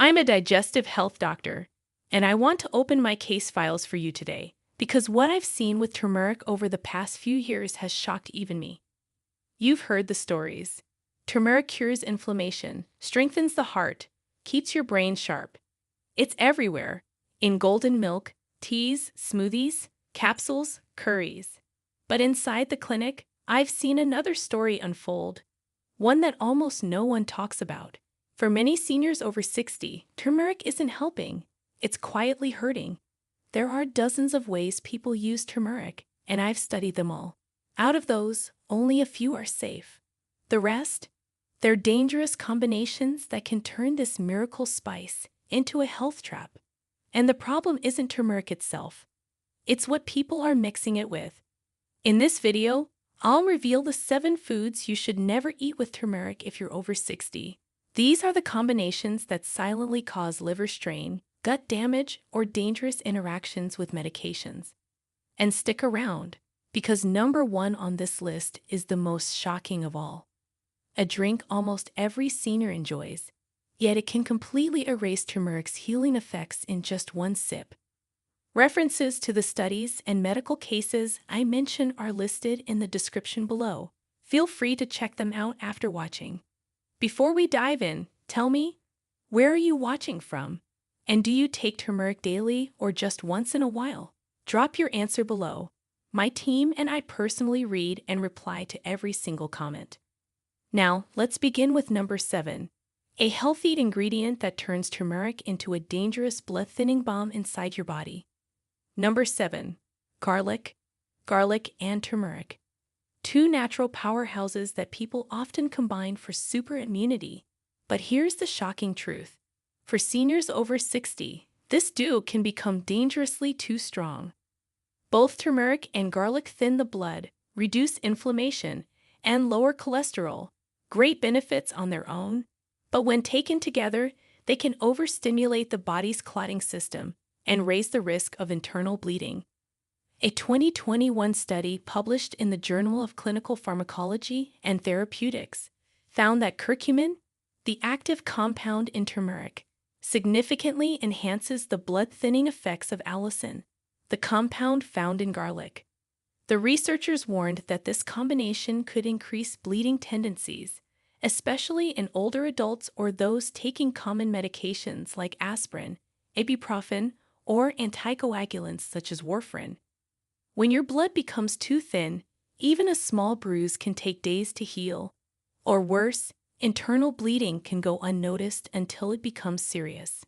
I'm a digestive health doctor, and I want to open my case files for you today because what I've seen with turmeric over the past few years has shocked even me. You've heard the stories. Turmeric cures inflammation, strengthens the heart, keeps your brain sharp. It's everywhere, in golden milk, teas, smoothies, capsules, curries. But inside the clinic, I've seen another story unfold, one that almost no one talks about. For many seniors over 60, turmeric isn't helping, it's quietly hurting. There are dozens of ways people use turmeric, and I've studied them all. Out of those, only a few are safe. The rest? They're dangerous combinations that can turn this miracle spice into a health trap. And the problem isn't turmeric itself. It's what people are mixing it with. In this video, I'll reveal the 7 foods you should never eat with turmeric if you're over 60. These are the combinations that silently cause liver strain, gut damage, or dangerous interactions with medications. And stick around, because number 1 on this list is the most shocking of all. A drink almost every senior enjoys, yet it can completely erase turmeric's healing effects in just one sip. References to the studies and medical cases I mention are listed in the description below. Feel free to check them out after watching. Before we dive in, tell me, where are you watching from? And do you take turmeric daily or just once in a while? Drop your answer below. My team and I personally read and reply to every single comment. Now, let's begin with number 7. A healthy ingredient that turns turmeric into a dangerous blood-thinning bomb inside your body. Number 7. Garlic. Garlic and turmeric. 2 natural powerhouses that people often combine for super immunity. But here's the shocking truth. For seniors over 60, this duo can become dangerously too strong. Both turmeric and garlic thin the blood, reduce inflammation, and lower cholesterol. Great benefits on their own, but when taken together, they can overstimulate the body's clotting system and raise the risk of internal bleeding. A 2021 study published in the Journal of Clinical Pharmacology and Therapeutics found that curcumin, the active compound in turmeric, significantly enhances the blood-thinning effects of allicin, the compound found in garlic. The researchers warned that this combination could increase bleeding tendencies, especially in older adults or those taking common medications like aspirin, ibuprofen, or anticoagulants such as warfarin. When your blood becomes too thin, even a small bruise can take days to heal. Or worse, internal bleeding can go unnoticed until it becomes serious.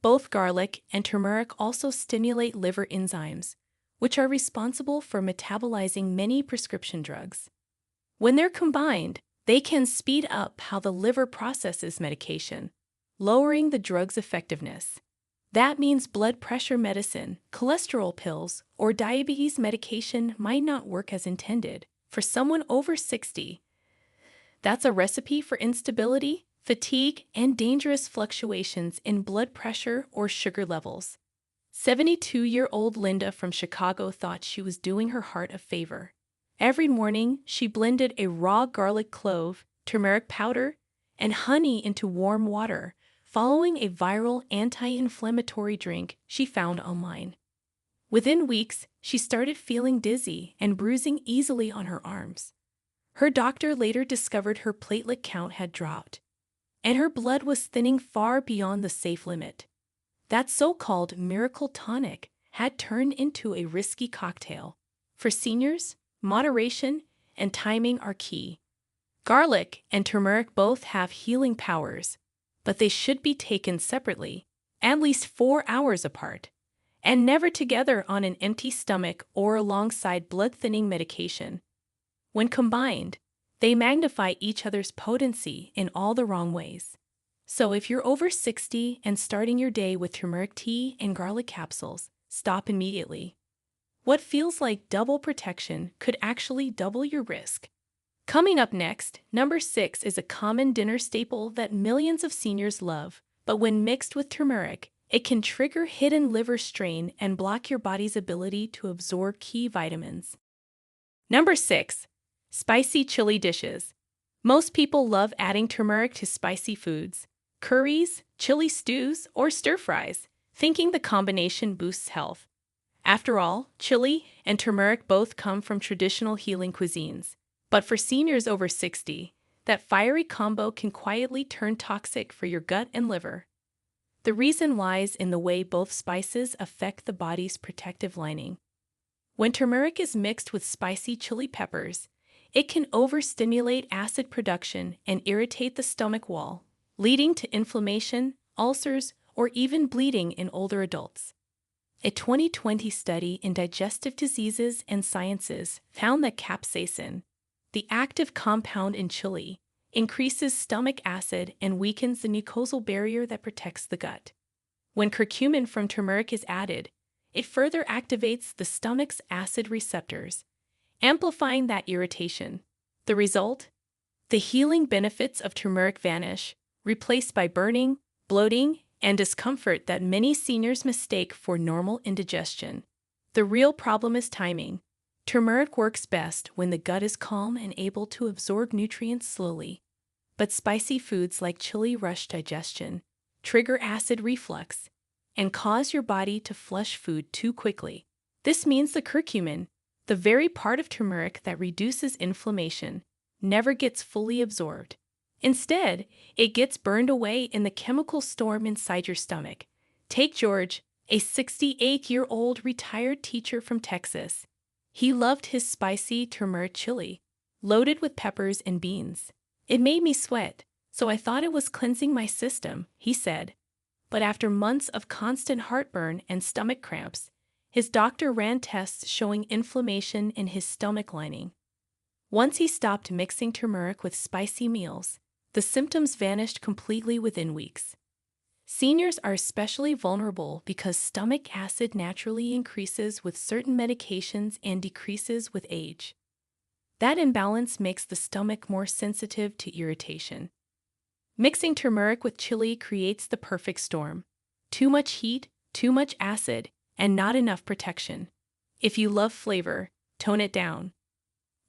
Both garlic and turmeric also stimulate liver enzymes, which are responsible for metabolizing many prescription drugs. When they're combined, they can speed up how the liver processes medication, lowering the drug's effectiveness. That means blood pressure medicine, cholesterol pills, or diabetes medication might not work as intended. For someone over 60, that's a recipe for instability, fatigue, and dangerous fluctuations in blood pressure or sugar levels. 72-year-old Linda from Chicago thought she was doing her heart a favor. Every morning, she blended a raw garlic clove, turmeric powder, and honey into warm water, following a viral anti-inflammatory drink she found online. Within weeks, she started feeling dizzy and bruising easily on her arms. Her doctor later discovered her platelet count had dropped, and her blood was thinning far beyond the safe limit. That so-called miracle tonic had turned into a risky cocktail. For seniors, moderation and timing are key. Garlic and turmeric both have healing powers, but they should be taken separately, at least 4 hours apart, and never together on an empty stomach or alongside blood-thinning medication. When combined, they magnify each other's potency in all the wrong ways. So if you're over 60 and starting your day with turmeric tea and garlic capsules, stop immediately. What feels like double protection could actually double your risk. Coming up next, number 6 is a common dinner staple that millions of seniors love, but when mixed with turmeric, it can trigger hidden liver strain and block your body's ability to absorb key vitamins. Number 6. Spicy chili dishes. Most people love adding turmeric to spicy foods. Curries, chili stews, or stir-fries, thinking the combination boosts health. After all, chili and turmeric both come from traditional healing cuisines. But for seniors over 60, that fiery combo can quietly turn toxic for your gut and liver. The reason lies in the way both spices affect the body's protective lining. When turmeric is mixed with spicy chili peppers, it can overstimulate acid production and irritate the stomach wall, leading to inflammation, ulcers, or even bleeding in older adults. A 2020 study in Digestive Diseases and Sciences found that capsaicin, the active compound in chili, increases stomach acid and weakens the mucosal barrier that protects the gut. When curcumin from turmeric is added, it further activates the stomach's acid receptors, amplifying that irritation. The result? The healing benefits of turmeric vanish, replaced by burning, bloating, and discomfort that many seniors mistake for normal indigestion. The real problem is timing. Turmeric works best when the gut is calm and able to absorb nutrients slowly. But spicy foods like chili rush digestion, trigger acid reflux, and cause your body to flush food too quickly. This means the curcumin, the very part of turmeric that reduces inflammation, never gets fully absorbed. Instead, it gets burned away in the chemical storm inside your stomach. Take George, a 68-year-old retired teacher from Texas. He loved his spicy turmeric chili, loaded with peppers and beans. It made me sweat, so I thought it was cleansing my system, he said. But after months of constant heartburn and stomach cramps, his doctor ran tests showing inflammation in his stomach lining. Once he stopped mixing turmeric with spicy meals, the symptoms vanished completely within weeks. Seniors are especially vulnerable because stomach acid naturally increases with certain medications and decreases with age. That imbalance makes the stomach more sensitive to irritation. Mixing turmeric with chili creates the perfect storm. Too much heat, too much acid, and not enough protection. If you love flavor, tone it down.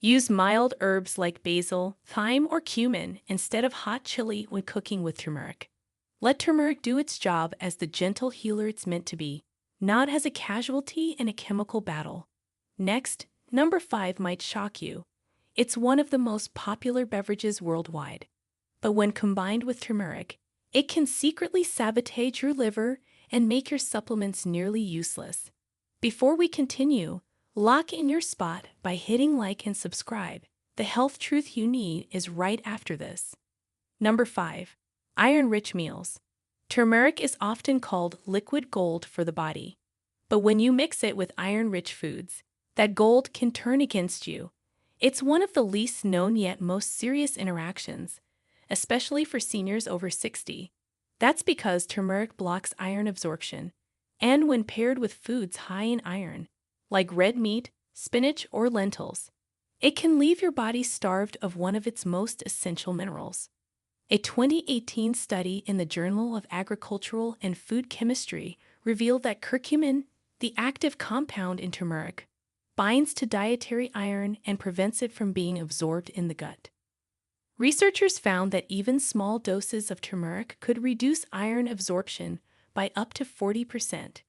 Use mild herbs like basil, thyme, or cumin instead of hot chili when cooking with turmeric. Let turmeric do its job as the gentle healer it's meant to be, not as a casualty in a chemical battle. Next, number 5 might shock you. It's one of the most popular beverages worldwide. But when combined with turmeric, it can secretly sabotage your liver and make your supplements nearly useless. Before we continue, lock in your spot by hitting like and subscribe. The health truth you need is right after this. Number 5. Iron-rich meals. Turmeric is often called liquid gold for the body. But when you mix it with iron-rich foods, that gold can turn against you. It's one of the least known yet most serious interactions, especially for seniors over 60. That's because turmeric blocks iron absorption, and when paired with foods high in iron, like red meat, spinach, or lentils, it can leave your body starved of one of its most essential minerals. A 2018 study in the Journal of Agricultural and Food Chemistry revealed that curcumin, the active compound in turmeric, binds to dietary iron and prevents it from being absorbed in the gut. Researchers found that even small doses of turmeric could reduce iron absorption by up to 40%,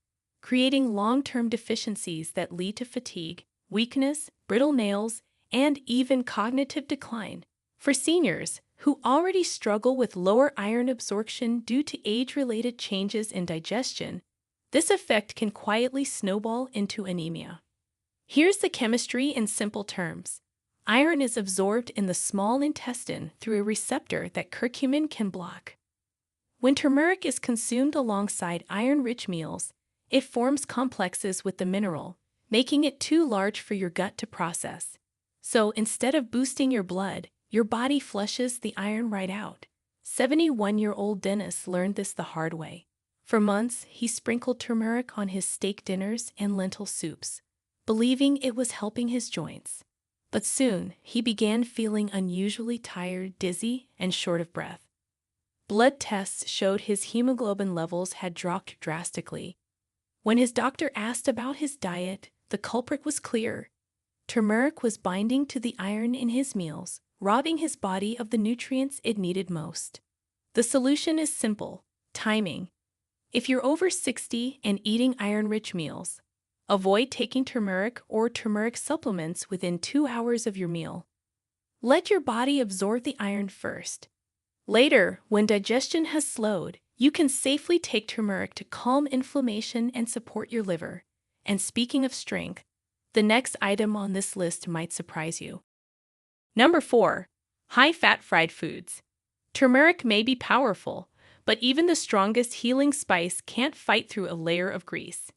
creating long-term deficiencies that lead to fatigue, weakness, brittle nails, and even cognitive decline. For seniors who already struggle with lower iron absorption due to age-related changes in digestion, this effect can quietly snowball into anemia. Here's the chemistry in simple terms. Iron is absorbed in the small intestine through a receptor that curcumin can block. When turmeric is consumed alongside iron-rich meals, it forms complexes with the mineral, making it too large for your gut to process. So instead of boosting your blood, your body flushes the iron right out. 71-year-old Dennis learned this the hard way. For months, he sprinkled turmeric on his steak dinners and lentil soups, believing it was helping his joints. But soon, he began feeling unusually tired, dizzy, and short of breath. Blood tests showed his hemoglobin levels had dropped drastically. When his doctor asked about his diet, the culprit was clear. Turmeric was binding to the iron in his meals, robbing his body of the nutrients it needed most. The solution is simple. Timing. If you're over 60 and eating iron-rich meals, avoid taking turmeric or turmeric supplements within 2 hours of your meal. Let your body absorb the iron first. Later, when digestion has slowed, you can safely take turmeric to calm inflammation and support your liver. And speaking of strength, the next item on this list might surprise you. Number 4. High-fat fried foods. Turmeric may be powerful, but even the strongest healing spice can't fight through a layer of grease.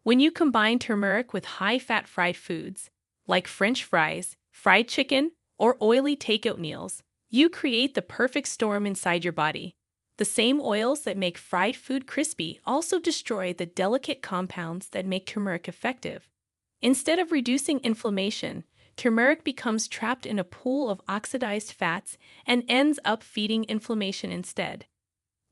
When you combine turmeric with high-fat fried foods, like French fries, fried chicken, or oily takeout meals, you create the perfect storm inside your body. The same oils that make fried food crispy also destroy the delicate compounds that make turmeric effective. Instead of reducing inflammation, turmeric becomes trapped in a pool of oxidized fats and ends up feeding inflammation instead.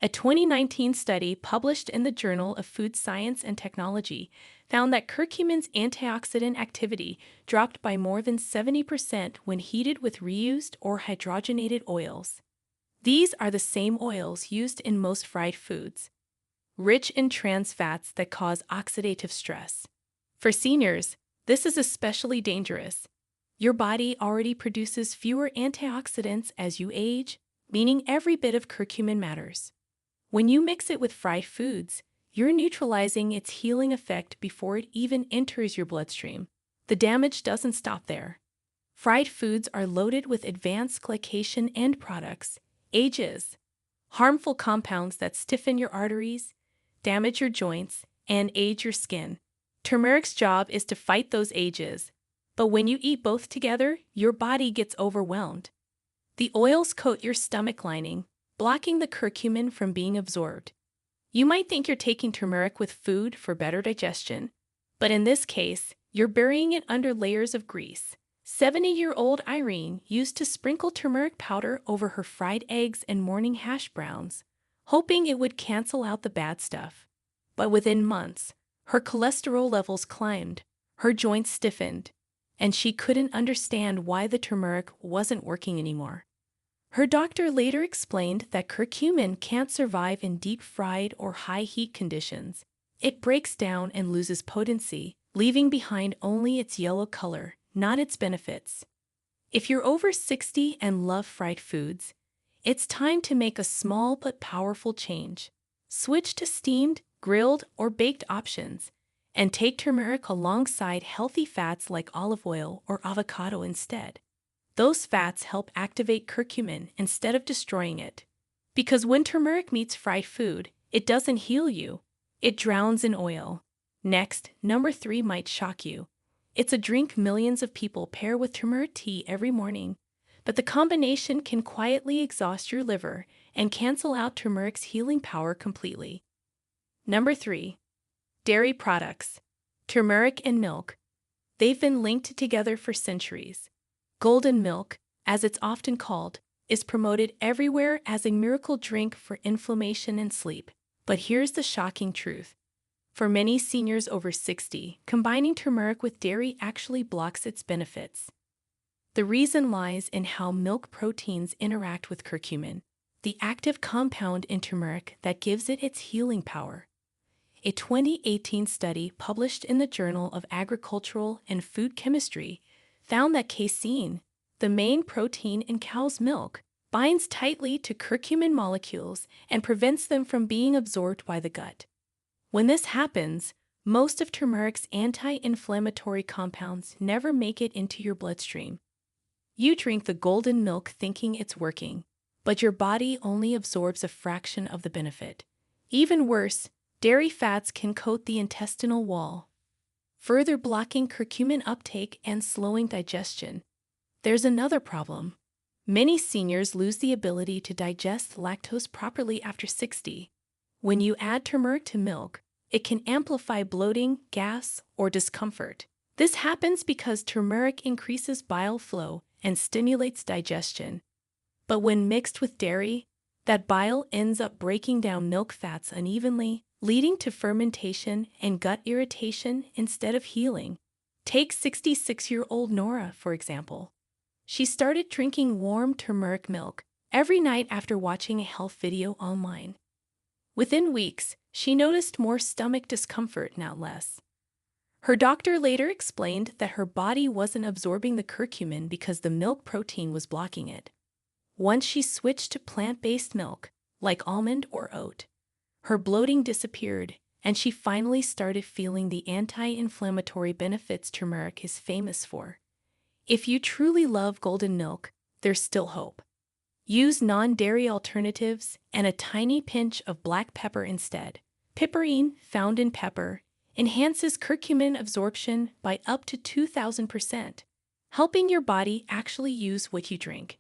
A 2019 study published in the Journal of Food Science and Technology found that curcumin's antioxidant activity dropped by more than 70% when heated with reused or hydrogenated oils. These are the same oils used in most fried foods, rich in trans fats that cause oxidative stress. For seniors, this is especially dangerous. Your body already produces fewer antioxidants as you age, meaning every bit of curcumin matters. When you mix it with fried foods, you're neutralizing its healing effect before it even enters your bloodstream. The damage doesn't stop there. Fried foods are loaded with advanced glycation end products, AGEs, harmful compounds that stiffen your arteries, damage your joints, and age your skin. Turmeric's job is to fight those AGEs, but when you eat both together, your body gets overwhelmed. The oils coat your stomach lining, blocking the curcumin from being absorbed. You might think you're taking turmeric with food for better digestion, but in this case, you're burying it under layers of grease. 70-year-old Irene used to sprinkle turmeric powder over her fried eggs and morning hash browns, hoping it would cancel out the bad stuff. But within months, her cholesterol levels climbed, her joints stiffened, and she couldn't understand why the turmeric wasn't working anymore. Her doctor later explained that curcumin can't survive in deep-fried or high-heat conditions. It breaks down and loses potency, leaving behind only its yellow color, not its benefits. If you're over 60 and love fried foods, it's time to make a small but powerful change. Switch to steamed, grilled, or baked options, and take turmeric alongside healthy fats like olive oil or avocado instead. Those fats help activate curcumin instead of destroying it. Because when turmeric meets fried food, it doesn't heal you, it drowns in oil. Next, number 3 might shock you. It's a drink millions of people pair with turmeric tea every morning, but the combination can quietly exhaust your liver and cancel out turmeric's healing power completely. Number 3. Dairy products. Turmeric and milk. They've been linked together for centuries. Golden milk, as it's often called, is promoted everywhere as a miracle drink for inflammation and sleep. But here's the shocking truth. For many seniors over 60, combining turmeric with dairy actually blocks its benefits. The reason lies in how milk proteins interact with curcumin, the active compound in turmeric that gives it its healing power. A 2018 study published in the Journal of Agricultural and Food Chemistry found that casein, the main protein in cow's milk, binds tightly to curcumin molecules and prevents them from being absorbed by the gut. When this happens, most of turmeric's anti-inflammatory compounds never make it into your bloodstream. You drink the golden milk thinking it's working, but your body only absorbs a fraction of the benefit. Even worse, dairy fats can coat the intestinal wall, further blocking curcumin uptake and slowing digestion. There's another problem. Many seniors lose the ability to digest lactose properly after 60. When you add turmeric to milk, it can amplify bloating, gas, or discomfort. This happens because turmeric increases bile flow and stimulates digestion. But when mixed with dairy, that bile ends up breaking down milk fats unevenly, leading to fermentation and gut irritation instead of healing. Take 66-year-old Nora, for example. She started drinking warm turmeric milk every night after watching a health video online. Within weeks, she noticed more stomach discomfort, not less. Her doctor later explained that her body wasn't absorbing the curcumin because the milk protein was blocking it. Once she switched to plant-based milk, like almond or oat, her bloating disappeared, and she finally started feeling the anti-inflammatory benefits turmeric is famous for. If you truly love golden milk, there's still hope. Use non-dairy alternatives and a tiny pinch of black pepper instead. Piperine, found in pepper, enhances curcumin absorption by up to 2,000%, helping your body actually use what you drink.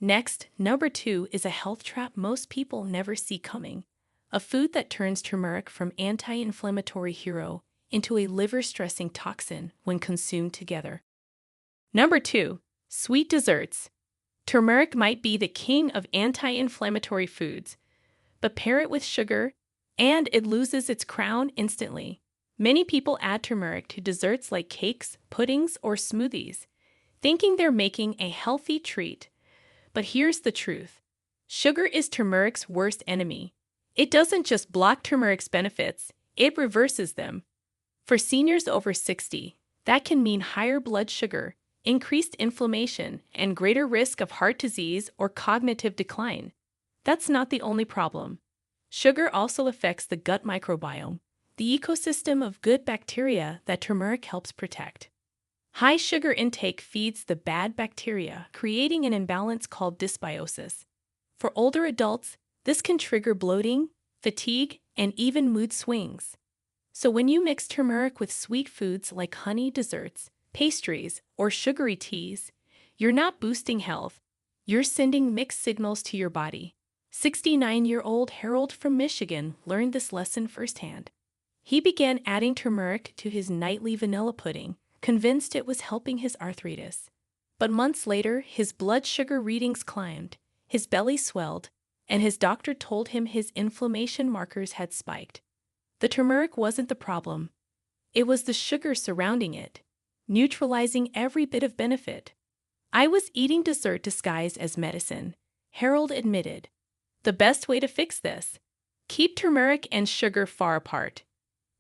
Next, number 2 is a health trap most people never see coming, a food that turns turmeric from anti-inflammatory hero into a liver-stressing toxin when consumed together. Number 2. Sweet desserts. Turmeric might be the king of anti-inflammatory foods, but pair it with sugar, and it loses its crown instantly. Many people add turmeric to desserts like cakes, puddings, or smoothies, thinking they're making a healthy treat. But here's the truth. Sugar is turmeric's worst enemy. It doesn't just block turmeric's benefits, it reverses them. For seniors over 60, that can mean higher blood sugar, increased inflammation, and greater risk of heart disease or cognitive decline. That's not the only problem. Sugar also affects the gut microbiome, the ecosystem of good bacteria that turmeric helps protect. High sugar intake feeds the bad bacteria, creating an imbalance called dysbiosis. For older adults, this can trigger bloating, fatigue, and even mood swings. So when you mix turmeric with sweet foods like honey desserts, pastries, or sugary teas, you're not boosting health, you're sending mixed signals to your body. 69-year-old Harold from Michigan learned this lesson firsthand. He began adding turmeric to his nightly vanilla pudding, convinced it was helping his arthritis. But months later, his blood sugar readings climbed, his belly swelled, and his doctor told him his inflammation markers had spiked. The turmeric wasn't the problem. It was the sugar surrounding it, neutralizing every bit of benefit. "I was eating dessert disguised as medicine," Harold admitted. The best way to fix this? Keep turmeric and sugar far apart.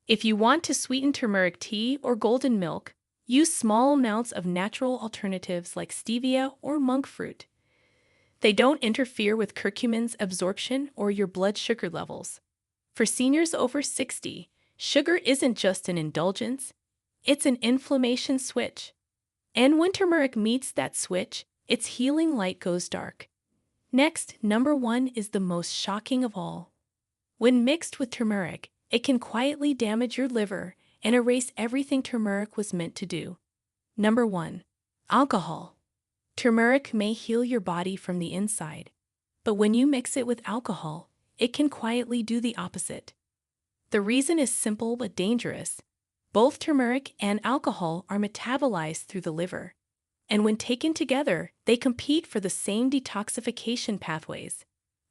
If you want to sweeten turmeric tea or golden milk, use small amounts of natural alternatives like stevia or monk fruit. They don't interfere with curcumin's absorption or your blood sugar levels. For seniors over 60, sugar isn't just an indulgence, it's an inflammation switch. And when turmeric meets that switch, its healing light goes dark. Next, number 1 is the most shocking of all. When mixed with turmeric, it can quietly damage your liver and erase everything turmeric was meant to do. Number 1. Alcohol. Turmeric may heal your body from the inside, but when you mix it with alcohol, it can quietly do the opposite. The reason is simple but dangerous. Both turmeric and alcohol are metabolized through the liver, and when taken together, they compete for the same detoxification pathways.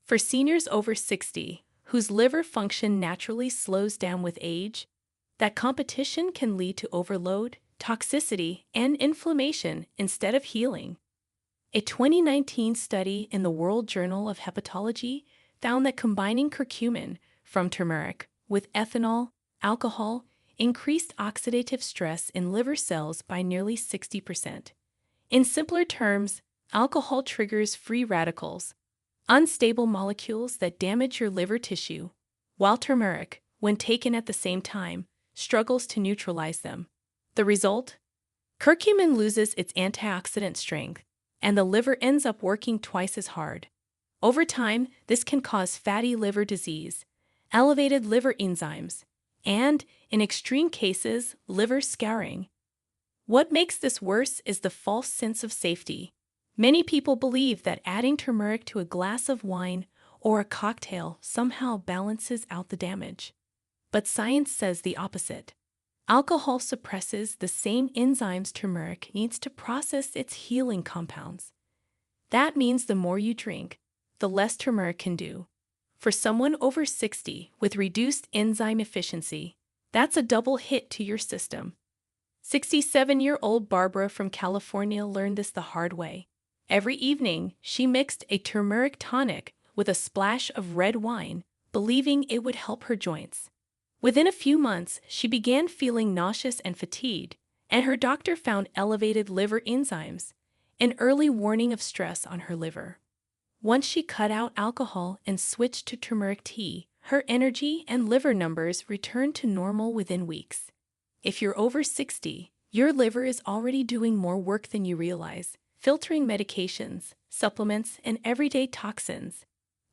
For seniors over 60, whose liver function naturally slows down with age, that competition can lead to overload, toxicity, and inflammation instead of healing. A 2019 study in the World Journal of Hepatology found that combining curcumin from turmeric with ethanol, alcohol, increased oxidative stress in liver cells by nearly 60%. In simpler terms, alcohol triggers free radicals, unstable molecules that damage your liver tissue, while turmeric, when taken at the same time, struggles to neutralize them. The result? Curcumin loses its antioxidant strength, and the liver ends up working twice as hard. Over time, this can cause fatty liver disease, elevated liver enzymes, and, in extreme cases, liver scarring. What makes this worse is the false sense of safety. Many people believe that adding turmeric to a glass of wine or a cocktail somehow balances out the damage. But science says the opposite. Alcohol suppresses the same enzymes turmeric needs to process its healing compounds. That means the more you drink, the less turmeric can do. For someone over 60 with reduced enzyme efficiency, that's a double hit to your system. 67-year-old Barbara from California learned this the hard way. Every evening, she mixed a turmeric tonic with a splash of red wine, believing it would help her joints. Within a few months, she began feeling nauseous and fatigued, and her doctor found elevated liver enzymes, an early warning of stress on her liver. Once she cut out alcohol and switched to turmeric tea, her energy and liver numbers returned to normal within weeks. If you're over 60, your liver is already doing more work than you realize, filtering medications, supplements, and everyday toxins.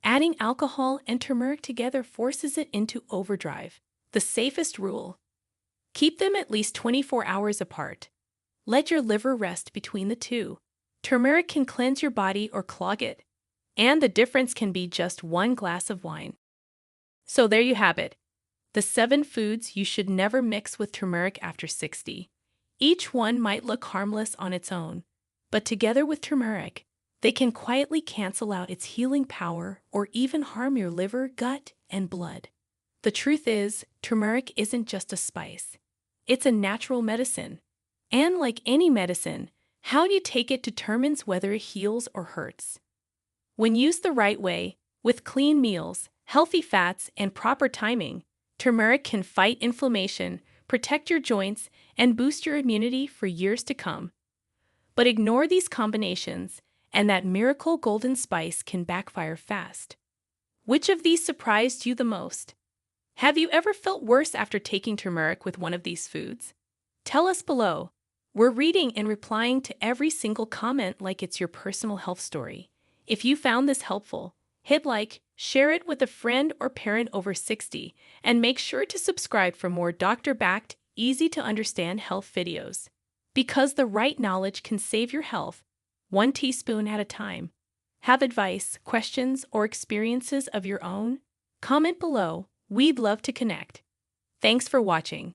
Adding alcohol and turmeric together forces it into overdrive. The safest rule: keep them at least 24 hours apart. Let your liver rest between the two. Turmeric can cleanse your body or clog it, and the difference can be just one glass of wine. So there you have it. The 7 foods you should never mix with turmeric after 60. Each one might look harmless on its own, but together with turmeric, they can quietly cancel out its healing power or even harm your liver, gut, and blood. The truth is, turmeric isn't just a spice. It's a natural medicine. And like any medicine, how you take it determines whether it heals or hurts. When used the right way, with clean meals, healthy fats, and proper timing, turmeric can fight inflammation, protect your joints, and boost your immunity for years to come. But ignore these combinations, and that miracle golden spice can backfire fast. Which of these surprised you the most? Have you ever felt worse after taking turmeric with one of these foods? Tell us below. We're reading and replying to every single comment like it's your personal health story. If you found this helpful, hit like, share it with a friend or parent over 60, and make sure to subscribe for more doctor-backed, easy-to-understand health videos. Because the right knowledge can save your health, 1 teaspoon at a time. Have advice, questions, or experiences of your own? Comment below. We'd love to connect. Thanks for watching.